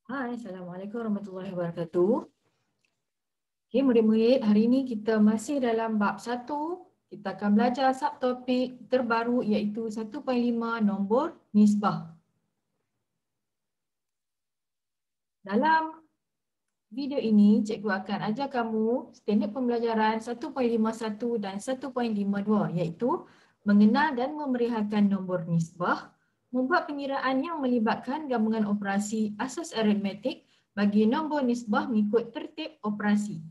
Hai, Assalamualaikum warahmatullahi wabarakatuh. Okey, murid-murid, hari ini kita masih dalam bab 1. Kita akan belajar subtopik terbaru iaitu 1.5 nombor nisbah. Dalam video ini, cikgu akan ajar kamu standard pembelajaran 1.51 dan 1.52 iaitu mengenal dan memerihalkan nombor nisbah, membuat pengiraan yang melibatkan gabungan operasi asas aritmetik bagi nombor nisbah mengikut tertib operasi.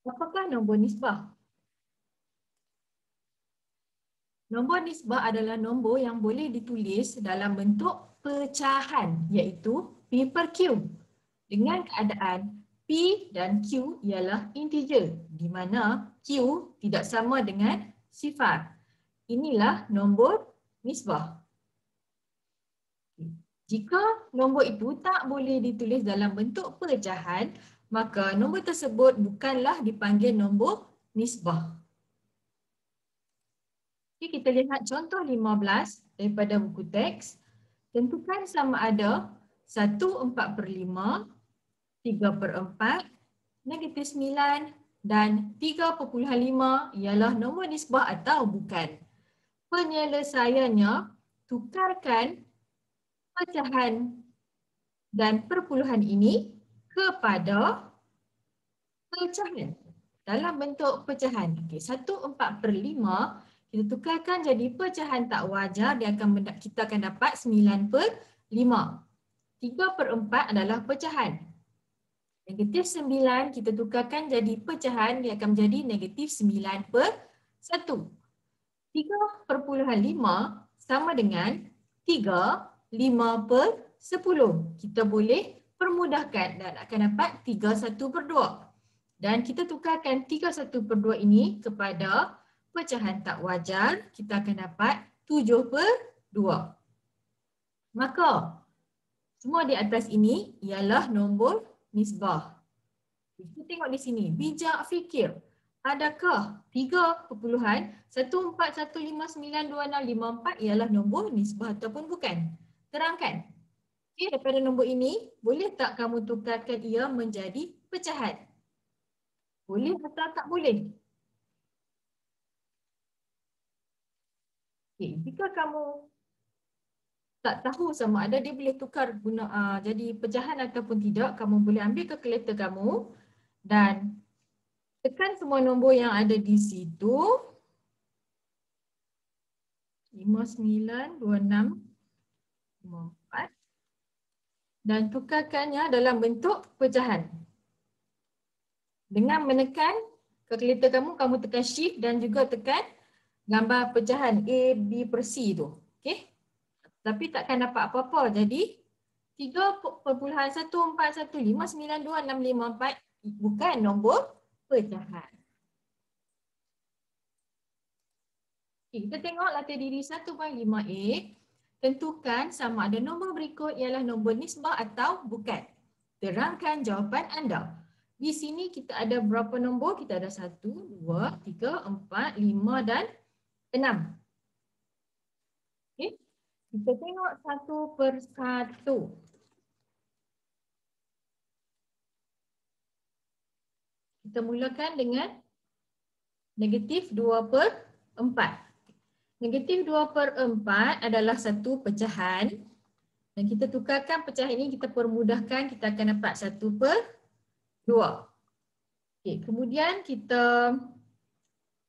Apakah nombor nisbah? Nombor nisbah adalah nombor yang boleh ditulis dalam bentuk pecahan iaitu P per Q dengan keadaan P dan Q ialah integer di mana Q tidak sama dengan sifar. Inilah nombor nisbah. Jika nombor itu tak boleh ditulis dalam bentuk pecahan, maka nombor tersebut bukanlah dipanggil nombor nisbah. Okay, kita lihat contoh 15 daripada buku teks. Tentukan sama ada 1/4/5, 3/4, -9 dan 3.5 ialah nombor nisbah atau bukan. Penyelesaiannya, tukarkan pecahan dan perpuluhan ini kepada pecahan dalam bentuk pecahan. Okay, 1/4/5 kita tukarkan jadi pecahan tak wajar, kita akan dapat 9/5. 3/4 adalah pecahan. -9 kita tukarkan jadi pecahan, dia akan menjadi -9/1. 3.5 sama dengan 3/5/10. Kita boleh permudahkan dan akan dapat 3/1/2. Dan kita tukarkan 3/1/2 ini kepada pecahan tak wajar, kita akan dapat 7/2. Maka semua di atas ini ialah nombor nisbah. Kita tengok di sini, bijak fikir. Adakah 3.141592654 ialah nombor nisbah ataupun bukan? Terangkan. Okay, daripada nombor ini, boleh tak kamu tukarkan ia menjadi pecahan? Boleh atau tak boleh? Okay, jika kamu tak tahu sama ada dia boleh tukar jadi pecahan ataupun tidak, kamu boleh ambil kalkulator kamu dan tekan semua nombor yang ada di situ. 592654 dan tukarkannya dalam bentuk pecahan. Dengan menekan kalkulator kamu, kamu tekan shift dan juga tekan gambar pecahan A, B per C tu. Okey? Tapi takkan dapat apa-apa. Jadi 3.141592654 bukan nombor pecahan. Okay, kita tengok latih diri 1.5a. Tentukan sama ada nombor berikut ialah nombor nisbah atau bukan. Terangkan jawapan anda. Di sini kita ada berapa nombor? Kita ada 1, 2, 3, 4, 5 dan 6. Okay. Kita tengok satu persatu. Kita mulakan dengan -2/4. -2/4 adalah satu pecahan. Dan kita tukarkan pecahan ini, kita permudahkan, kita akan dapat 1/2. Okay, kemudian kita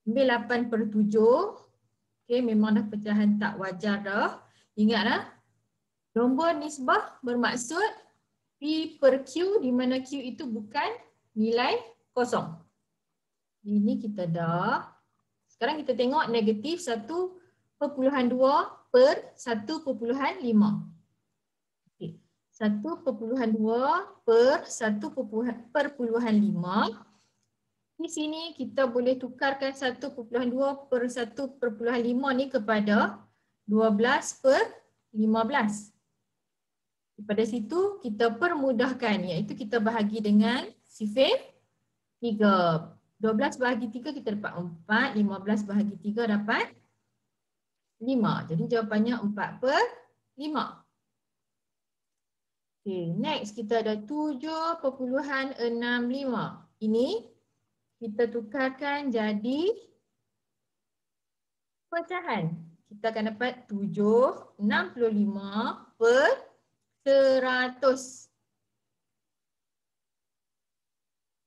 ambil 8/7. Okay, memang dah pecahan tak wajar dah. Ingatlah, nombor nisbah bermaksud P per Q di mana Q itu bukan nilai kosong. Ini kita dah. Sekarang kita tengok -1/2/1.5. Okay. 1/2/1.5. Di sini kita boleh tukarkan 1/2/1.5 ni kepada 12/15. Pada situ kita permudahkan, iaitu kita bahagi dengan sifar 3. 12 bahagi 3 kita dapat 4, 15 bahagi 3 dapat 5. Jadi jawapannya 4/5. Okay, next kita ada 7.65. Ini kita tukarkan jadi pecahan. Kita akan dapat 7/65/100.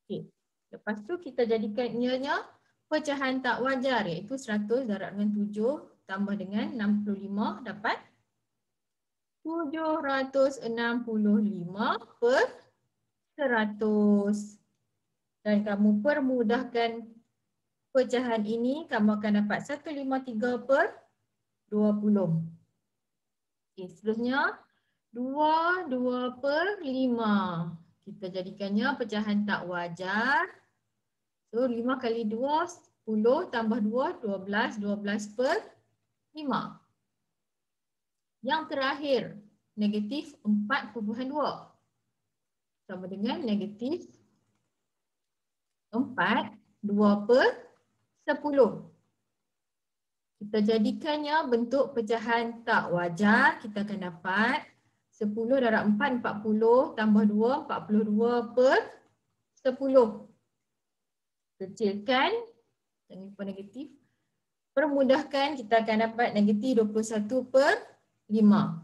Okay. Lepas tu kita jadikan ianya pecahan tak wajar, iaitu 100 darab dengan 7 tambah dengan 65 dapat 765/100. Dan kamu permudahkan pecahan ini, kamu akan dapat 153/20. Okay, seterusnya 22/5. Kita jadikannya pecahan tak wajar. So 5 kali 2, 10 tambah 2, 12. 12/5. Yang terakhir, negatif 4/2. Sama dengan negatif 4/2/10. Kita jadikannya bentuk pecahan tak wajar. Kita akan dapat 10 darab 4, 40 tambah 2, 42/10. Kecilkan, jangan lupa negatif. Permudahkan, kita akan dapat negatif 21/5.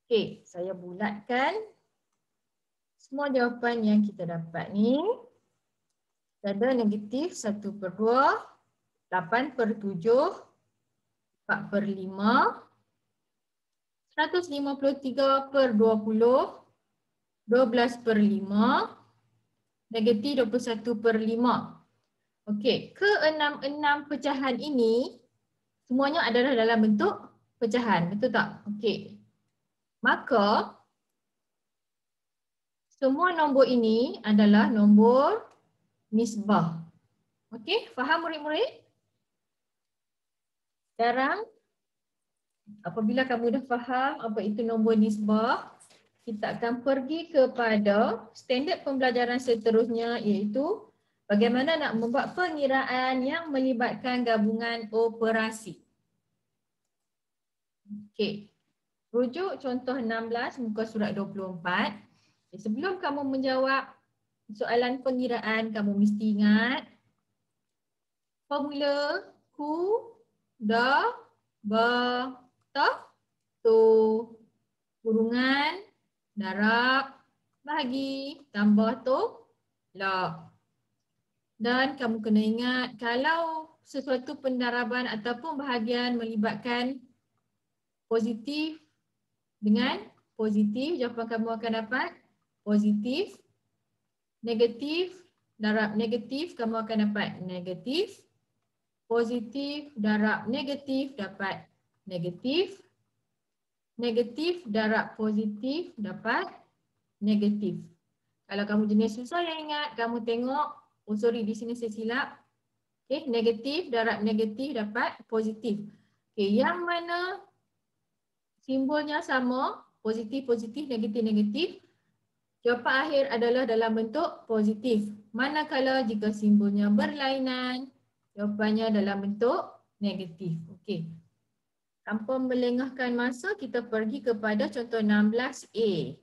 Okey, saya bulatkan semua jawapan yang kita dapat ni. Ada negatif 1/2, 8/7, 4/5, 153/20, 12/5, negatif 21/5. Okey, ke-6 pecahan ini semuanya adalah dalam bentuk pecahan, betul tak? Okey. Maka semua nombor ini adalah nombor nisbah. Okey, faham murid-murid? Sekarang apabila kamu dah faham apa itu nombor nisbah, kita akan pergi kepada standard pembelajaran seterusnya, iaitu bagaimana nak membuat pengiraan yang melibatkan gabungan operasi. Okey. Rujuk contoh 16 muka surat 24. Sebelum kamu menjawab soalan pengiraan, kamu mesti ingat formula ku, da, ba, ta, tu, kurungan, darab, bahagi, tambah tu, la. Dan kamu kena ingat kalau sesuatu pendaraban ataupun bahagian melibatkan positif dengan positif, jawapan kamu akan dapat positif. Negatif, darab negatif, kamu akan dapat negatif. Positif, darab negatif, dapat negatif. Negatif, darab positif, dapat negatif. Kalau kamu jenis susah yang ingat, kamu tengok, oh sorry, di sini saya silap. Okay, negatif, darab negatif, dapat positif. Okay, yang mana simbolnya sama, positif, positif, negatif, negatif. Jawapan akhir adalah dalam bentuk positif. Manakala jika simbolnya berlainan, jawapannya dalam bentuk negatif. Okey. Tanpa melengahkan masa, kita pergi kepada contoh 16A.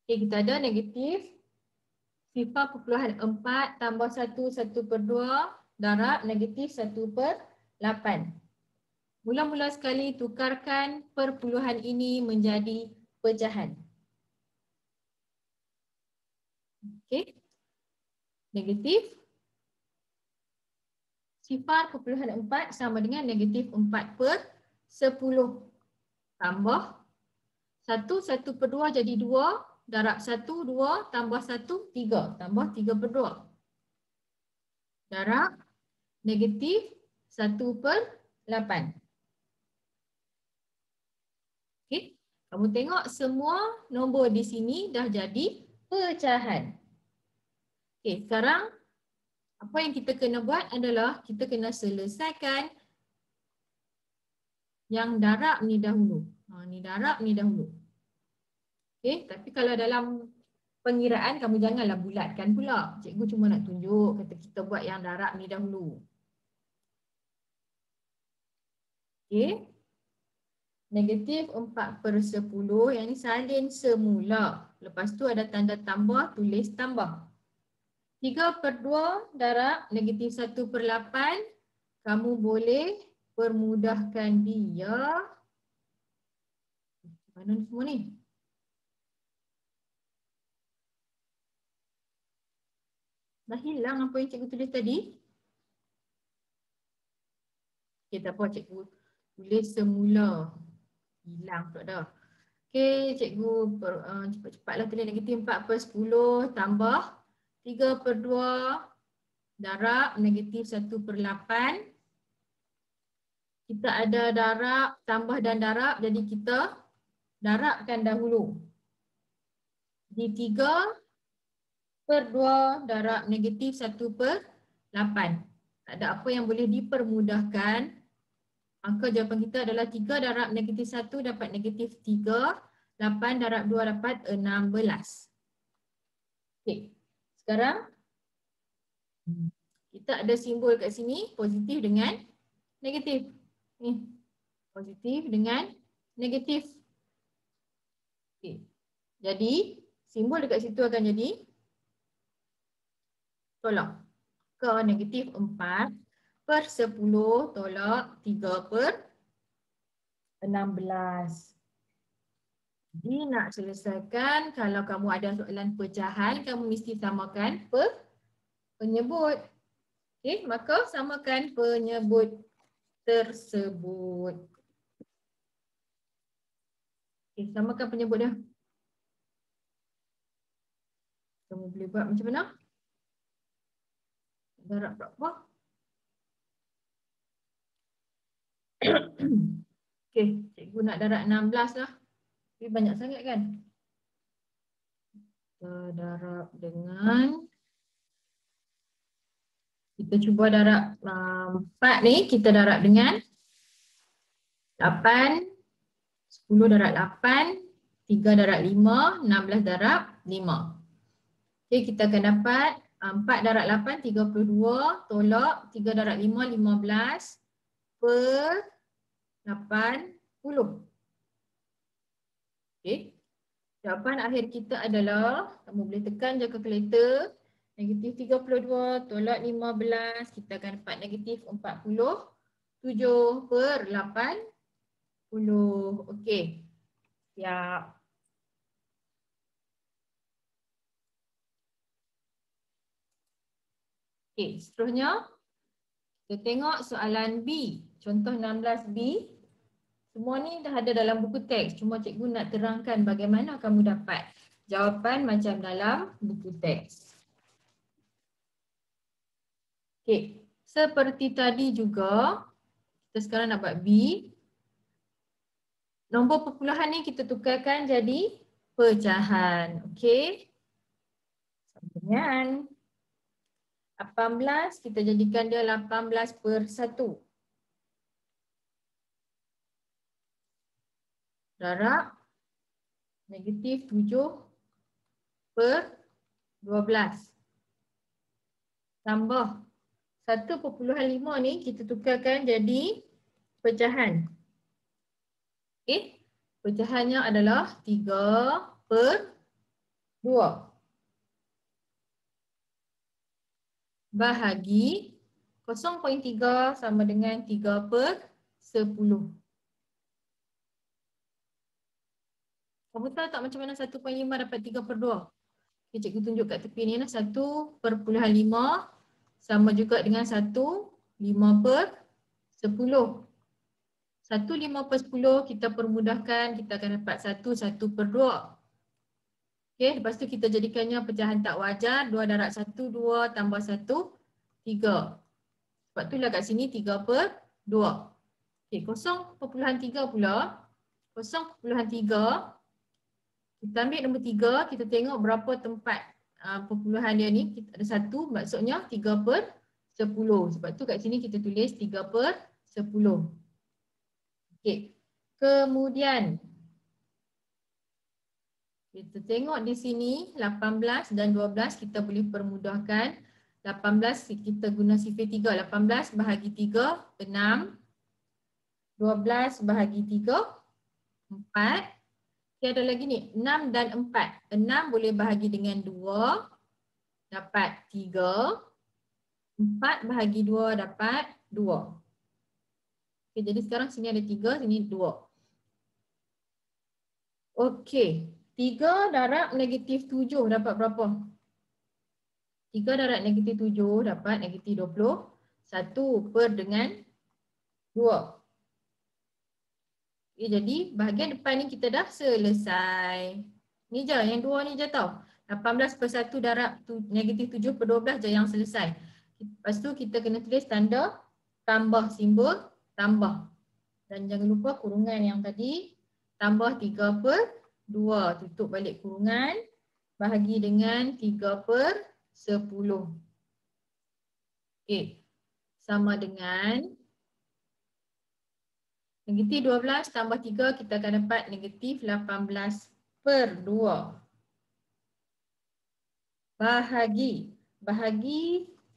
Okey, kita ada negatif 0.4 tambah 1, 1/2 darab negatif 1/8. Mula-mula sekali tukarkan perpuluhan ini menjadi pecahan. Okey. Negatif 0.4 sama dengan negatif 4/10. Tambah 1, 1/2 jadi 2. Darab 1, 2. Tambah 1, 3. Tambah 3/2. Darab negatif 1/8. Okey. Kamu tengok semua nombor di sini dah jadi pecahan. Okey, sekarang apa yang kita kena buat adalah kita kena selesaikan yang darab ni dahulu. Ni darab ni dahulu. Okey, tapi kalau dalam pengiraan kamu janganlah bulatkan pula. Cikgu cuma nak tunjuk kata kita buat yang darab ni dahulu. Okey. Negatif 4/10 yang ni salin semula. Lepas tu ada tanda tambah, tulis tambah. 3/2 darab negatif 1/8. Kamu boleh permudahkan dia. Mana ni semua ni? Dah hilang apa yang cikgu tulis tadi? Okey, tak apa cikgu tulis semula. Hilang pula dah. Okey, cikgu cepat-cepatlah tulis negatif 4/10 tambah 3/2 darab negatif 1/8. Kita ada darab, tambah dan darab, jadi kita darabkan dahulu. Di 3/2 darab negatif 1/8. Tak ada apa yang boleh dipermudahkan. Maka jawapan kita adalah 3 darab negatif 1 dapat negatif 3. 8 darab 2 dapat 16. Okey. Sekarang kita ada simbol kat sini positif dengan negatif. Ni. Positif dengan negatif. Okey. Jadi simbol dekat situ akan jadi tolak. Ke negatif 4/10 tolak 3/16. Jadi nak selesaikan, kalau kamu ada soalan pecahan, kamu mesti samakan penyebut. Okey, maka samakan penyebut tersebut. Okey, samakan penyebut dia. Kamu boleh buat macam mana? Darab berapa? Okey, cikgu nak darab 16 lah. Tapi banyak sangat kan? Kita darab dengan, kita cuba darab 4 ni, kita darab dengan 8, 10 darab 8, 3 darab 5, 16 darab 5. Okey, kita akan dapat 4 darab 8, 32, tolak 3 darab 5, 15 per 80. Okey. Jawapan akhir kita adalah, kamu boleh tekan je kalkulator, negatif 32 tolak 15, kita akan dapat negatif 47/80. Okey. Siap. Okey, seterusnya kita tengok soalan B. Contoh 16B. Semua ni dah ada dalam buku teks. Cuma cikgu nak terangkan bagaimana kamu dapat jawapan macam dalam buku teks. Okey, seperti tadi juga, kita sekarang nak buat B. Nombor perpuluhan ni kita tukarkan jadi pecahan. Okey. Sama dengan 18, kita jadikan dia 18/1. Darab negatif 7/12. Tambah 1/5 ni kita tukarkan jadi pecahan. Okey. Pecahannya adalah 3/2. Bahagi 0.3 sama dengan 3/10. Kamu tahu tak macam mana 1.5 dapat 3/2? Okay, cikgu tunjuk kat tepi ni lah. 1/5 sama juga dengan 1/5/10. 1/5/10 kita permudahkan, kita akan dapat 1/2. Okay, lepas tu kita jadikannya pecahan tak wajar. 2 darab 1, 2 tambah 1, 3. Sebab tu lah kat sini 3/2. Okay, 0.3 pula. 0.3. Kita ambil nombor 3, kita tengok berapa tempat perpuluhan dia ni. Kita ada 1, maksudnya 3/10. Sebab tu kat sini kita tulis 3/10. Okey. Kemudian kita tengok di sini 18 dan 12 kita boleh permudahkan. 18 kita guna sifar 3. 18 bahagi 3, 6. 12 bahagi 3, 4. Okay, ada lagi ni, 6 dan 4. 6 boleh bahagi dengan 2, dapat 3. 4 bahagi 2 dapat 2. Okay, jadi sekarang sini ada 3, sini 2. Okey, 3 darab negatif 7 dapat berapa? 3 darab negatif 7 dapat negatif 21 per dengan 2. Okay, jadi bahagian depan ni kita dah selesai. Ni je, yang 2 ni je tau. 18 per 1 darab negatif 7 per 12 je yang selesai. Lepas tu kita kena tulis tanda tambah, simbol tambah. Dan jangan lupa kurungan yang tadi, tambah 3 per 2. Tutup balik kurungan. Bahagi dengan 3 per 10. Okey. Sama dengan negatif 12 tambah 3, kita akan dapat negatif 18 per 2. Bahagi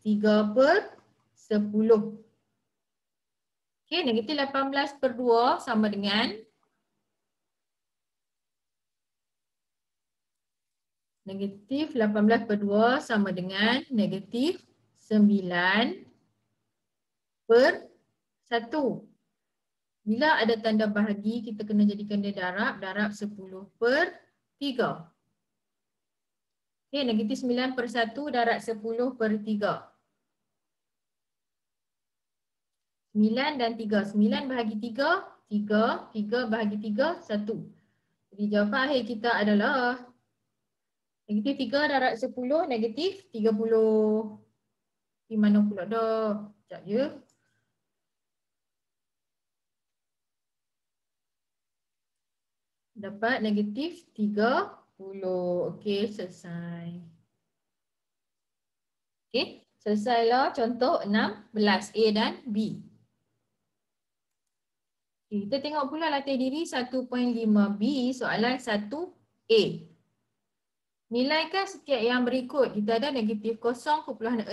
3 per 10. Okey, negatif 18 per 2 sama dengan negatif 18 per 2 sama dengan negatif 9 per 1. Bila ada tanda bahagi, kita kena jadikan dia darab 10 per 3. Okey, negatif 9 per 1 darab 10 per 3. 9 dan 3. 9 bahagi 3, 3. 3 bahagi 3, 1. Jadi jawapan akhir kita adalah negatif 3 darab 10, negatif 30. Di mana pula dah? Sekejap je. Dapat negatif 30. Okey, selesai. Okey, selesailah contoh 16, A dan B. Okay, kita tengok pula latih diri 1.5B, soalan 1A. Nilaikan setiap yang berikut. Kita ada negatif 0.6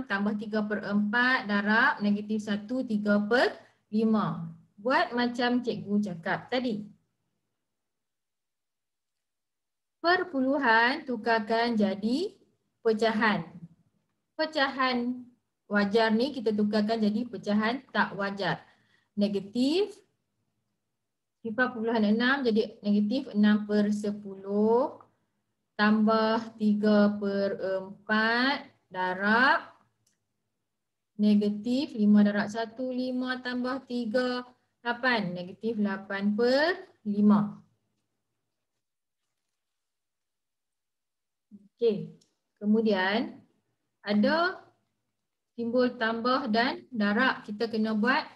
tambah 3 per 4 darab negatif 1, 3 per 5. Buat macam cikgu cakap tadi. Perpuluhan tukarkan jadi pecahan. Pecahan wajar ni kita tukarkan jadi pecahan tak wajar. Negatif 4.6 jadi negatif 6 per 10 tambah 3 per 4 darab negatif 5 darab 1, 5 tambah 3, 8. Negatif 8 per 5. Okey, kemudian ada simbol tambah dan darab. Kita kena buat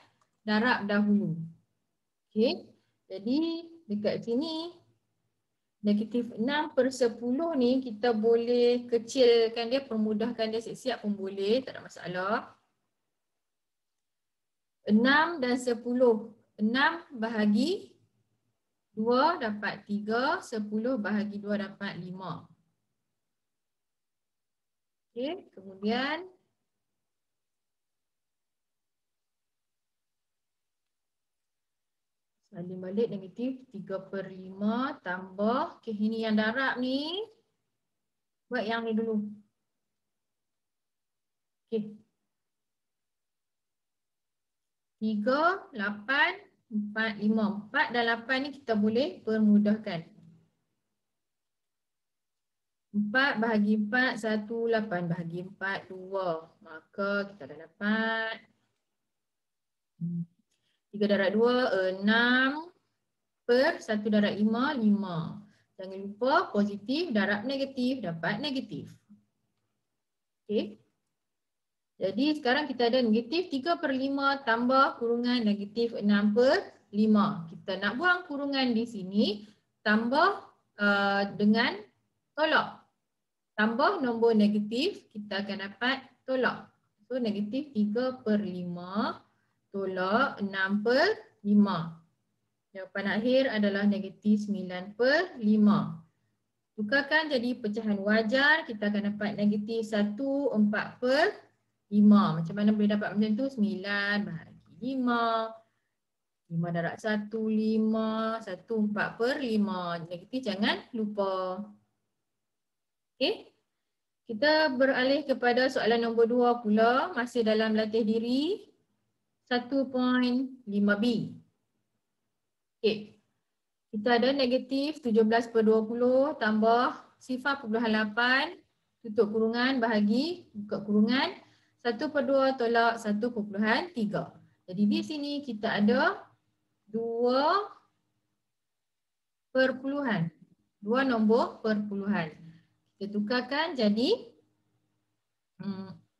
darab dahulu. Okey, jadi dekat sini negatif 6 per 10 ni kita boleh kecilkan dia, permudahkan dia siap-siap pun boleh, tak ada masalah. 6 dan 10. 6 bahagi 2 dapat 3, 10 bahagi 2 dapat 5. Okey, kemudian salin balik negatif 3 per 5 tambah, okey ini yang darab ni. Buat yang ni dulu. Okey. 3, 8, 4, 5. 4 dan 8 ni kita boleh permudahkan. 4 bahagi 4, 1, 8 bahagi 4, 2. Maka kita dah dapat 3 darab 2, 6 per 1 darab 5, 5. Jangan lupa positif darab negatif dapat negatif. Okey. Jadi sekarang kita ada negatif 3 per 5 tambah kurungan negatif 6 per 5. Kita nak buang kurungan di sini tambah dengan tolak. Tambah nombor negatif, kita akan dapat tolak. So negatif 3 per 5 tolak 6 per 5. Jawapan akhir adalah negatif 9 per 5. Tukarkan jadi pecahan wajar, kita akan dapat negatif 1, 4 per 5. Macam mana boleh dapat macam tu? 9 bahagi 5. 5 darab 1, 5, 1 4/5. Negatif jangan lupa. Okey. Kita beralih kepada soalan nombor 2 pula, masih dalam latih diri 1.5b. Okey. Kita ada negatif 17/20 tambah 0.8 tutup kurungan bahagi buka kurungan 1/2 tolak 1/3. Jadi di sini kita ada 2 perpuluhan. 2 nombor perpuluhan. Kita tukarkan jadi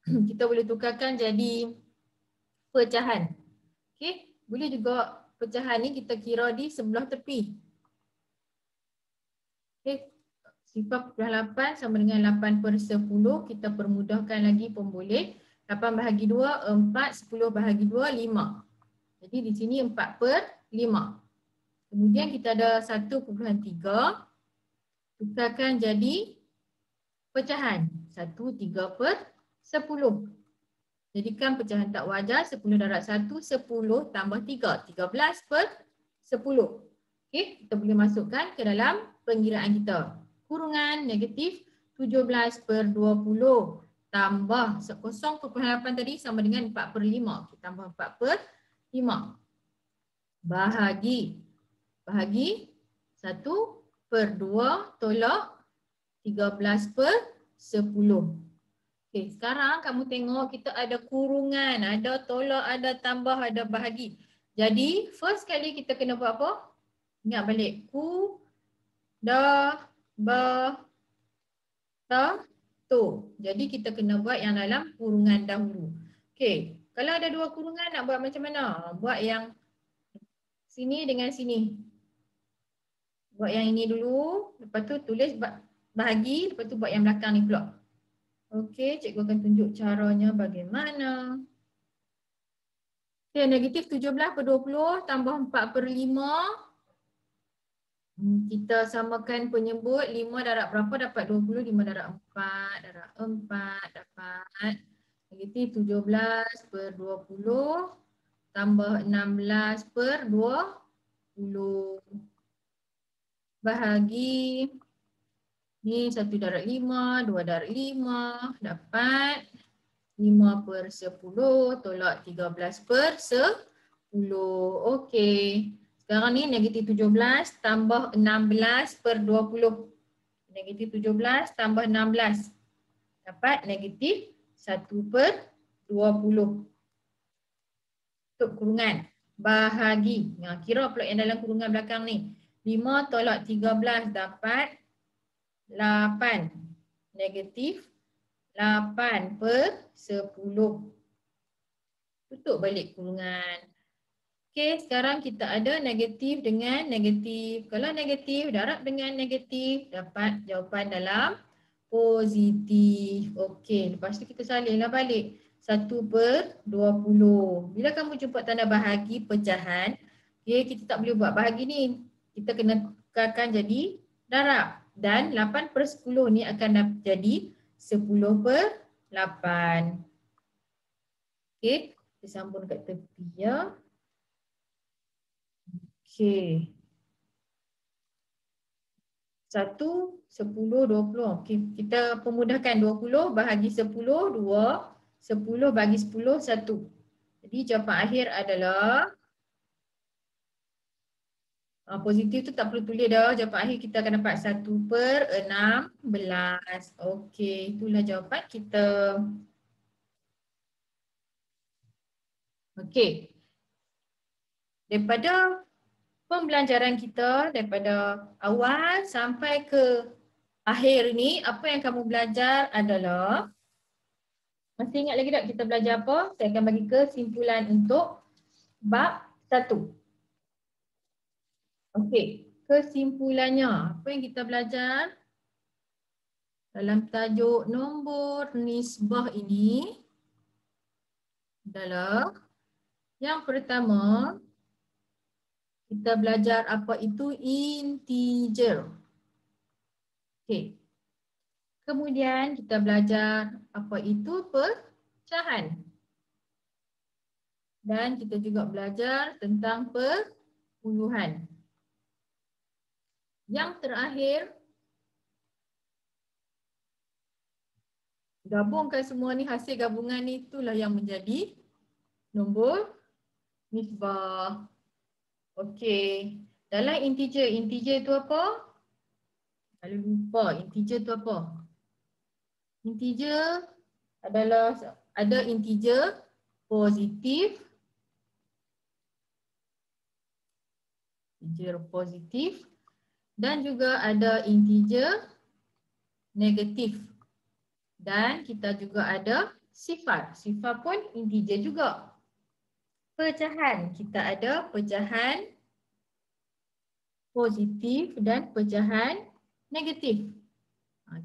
kita boleh tukarkan jadi pecahan. Okey, boleh juga pecahan ni kita kira di sebelah tepi. Okey, 0.8 sama dengan 8/10. Kita permudahkan lagi pun boleh. 8 bahagi 2, 4, 10 bahagi 2, 5. Jadi di sini 4/5. Kemudian kita ada 1/3. Tukarkan jadi pecahan. 1/3/10. Jadikan pecahan tak wajar. 10 darab 1, 10 tambah 3. 13/10. Okey, kita boleh masukkan ke dalam pengiraan kita. Kurungan negatif 17/20 tambah 0.8 tadi sama dengan 4/5. Kita tambah 4/5. Bahagi 1/2 tolak 13/10. Okey, sekarang kamu tengok kita ada kurungan, ada tolak, ada tambah, ada bahagi. Jadi first kali kita kena buat apa? Ingat balik. Tu. Jadi kita kena buat yang dalam kurungan dahulu. Okey, kalau ada 2 kurungan nak buat macam mana? Buat yang sini dengan sini. Buat yang ini dulu, lepas tu tulis bahagi, lepas tu buat yang belakang ni pula. Okey, cikgu akan tunjuk caranya bagaimana. Okey, negatif 17/20 tambah 4/5. Kita samakan penyebut 5 darab berapa dapat 20, 5 darab 4 darab 4 dapat negatif 17/20 tambah 16/20 bahagi ni 1 darab 5, 2 darab 5 dapat 5/10 tolak 13/10. Okey. Sekarang ni negatif 17 tambah 16/20. Negatif 17 tambah 16. Dapat negatif 1/20. Tutup kurungan. Bahagi. Kira pula yang dalam kurungan belakang ni. 5 tolak 13 dapat 8. Negatif 8/10. Tutup balik kurungan. Okey, sekarang kita ada negatif dengan negatif. Kalau negatif, darab dengan negatif, dapat jawapan dalam positif. Okey, lepas tu kita salinlah balik. 1/20. Bila kamu jumpa tanda bahagi pecahan, okay, kita tak boleh buat bahagi ni. Kita kena tukarkan jadi darab. Dan 8/10 ni akan jadi 10/8. Okey, kita sambung kat tepi ya. Okey. 1, 10, 20. Okey, kita pemudahkan 20 bahagi 10, 2. 10 bagi 10, 1. Jadi jawapan akhir adalah positif tu tak perlu tulis dah. Jawapan akhir kita akan dapat 1/16. Okey, itulah jawapan kita. Okey. Daripada pembelajaran kita daripada awal sampai ke akhir ni, apa yang kamu belajar adalah, masih ingat lagi tak kita belajar apa? Saya akan bagi kesimpulan untuk bab 1. Okey, kesimpulannya apa yang kita belajar dalam tajuk nombor nisbah ini adalah yang pertama, kita belajar apa itu integer. Okey. Kemudian kita belajar apa itu pecahan. dan kita juga belajar tentang perpuluhan. Yang terakhir, gabungkan semua ni, hasil gabungan ni itulah yang menjadi nombor nisbah. Okey. Dalam integer, integer tu apa? Kalau lupa, integer tu apa? Integer adalah ada integer positif, dan juga ada integer negatif. Dan kita juga ada sifar. Sifar pun integer juga. Pecahan, kita ada pecahan positif dan pecahan negatif.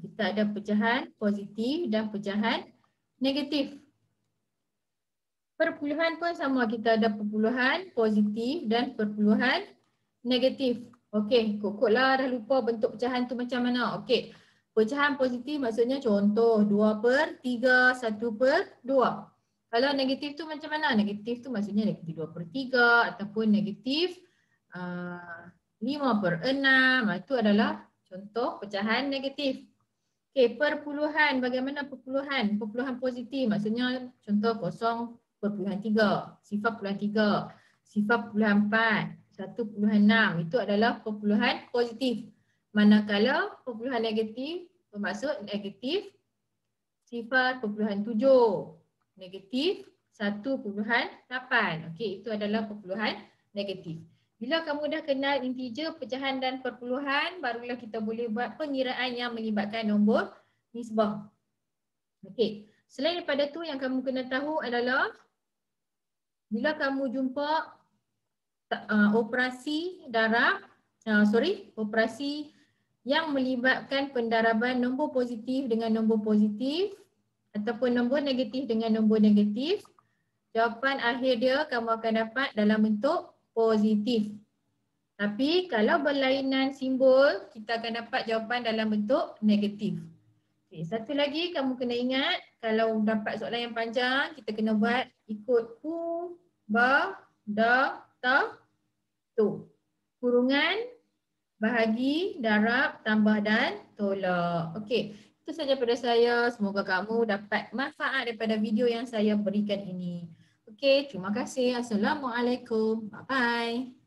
Kita ada pecahan positif dan pecahan negatif. Perpuluhan pun sama, kita ada perpuluhan positif dan perpuluhan negatif. Okey, kokoklah dah lupa bentuk pecahan tu macam mana. Okey, pecahan positif maksudnya contoh 2/3, 1/2. Kalau negatif tu macam mana? Negatif tu maksudnya negatif 2/3 ataupun negatif 5/6. Itu adalah contoh pecahan negatif. Okey, perpuluhan. Bagaimana perpuluhan? Perpuluhan positif maksudnya contoh 0/3, 0/3, 0/4, 1/6. Itu adalah perpuluhan positif. Manakala perpuluhan negatif bermaksud negatif 0/7, negatif 1/8. Okey, itu adalah perpuluhan negatif. Bila kamu dah kenal integer, pecahan dan perpuluhan, barulah kita boleh buat pengiraan yang melibatkan nombor nisbah. Okey, selain daripada tu yang kamu kena tahu adalah bila kamu jumpa operasi darab, operasi yang melibatkan pendaraban nombor positif dengan nombor positif ataupun nombor negatif dengan nombor negatif, jawapan akhir dia kamu akan dapat dalam bentuk positif. Tapi kalau berlainan simbol, kita akan dapat jawapan dalam bentuk negatif. Okay, satu lagi kamu kena ingat, kalau dapat soalan yang panjang, kita kena buat ikut hu, ba, da, ta, tu. Kurungan, bahagi, darab, tambah dan tolak. Okey, itu saja pada saya. Semoga kamu dapat manfaat daripada video yang saya berikan ini. Okey, terima kasih. Assalamualaikum. Bye-bye.